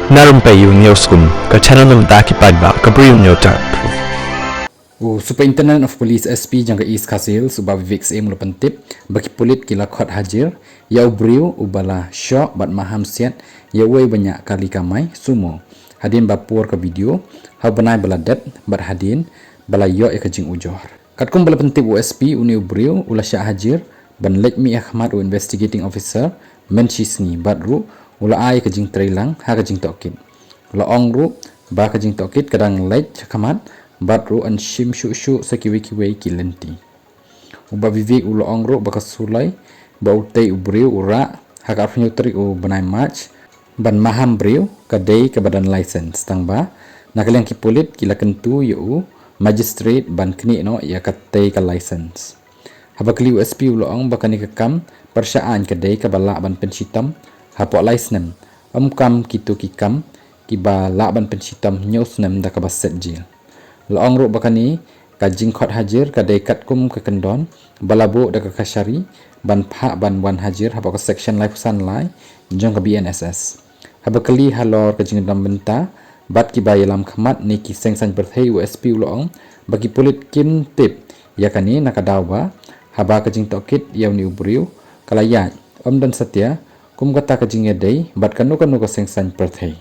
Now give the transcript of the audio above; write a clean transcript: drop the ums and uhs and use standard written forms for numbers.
Na Rympei U ke channel nabynta ki paidbah ke Bri U Hynñiewtrep. Superintendent of Police SP jangka East Khasi subah vivik mula pentip bagi pulit kila khot hajir ya Bri U bala shoh bat maham siat ya wei banyak kali kamai Sumo hadin bapur ke video ha banai bala det bat hadin bala yo ke jing ujor katkum bala pentip USP uni Bri U ula syah hajir ban lek mi ahmad investigating officer menchisni bat ru ula ai ke jing trailang ha ke jing tokit ula ong ru ba ke jing tokit kadang lek kamat bat ru an shim shu sekiwi ki lenti uba vivik ula ong ru ba ka suloi ba utei Bri U ura ha ka Hynñiewtrep u banai match ban maham Bri U ka dei ke badan license tang ba nakaliang ki pulit kila kentu yu magistrate ban kni no ya ka tei ka license haba kli USP ula ong ba kani ka kam persyaan ka dei ka bala ban pensitam ha po license kam kitu ki kam ki ba la ban pensitam nyos nem da ka baset jil la ong ru ba kani ka jingkhot hajir ka dei kat kum ka kendon balabu da ka kashari ban phah ban wan hajir ha ka section life san lai jong ka BNSS haba kali halor ka jing nabynta bat ki bayalam khamat ni ki sengsan berthei USP ulong bagi pulit kin tip ya kani nakadawa haba ka jing tokit ya ni Bri U kalaya dan setia kum kata ka jing dei bat kanu ka sengsan berthei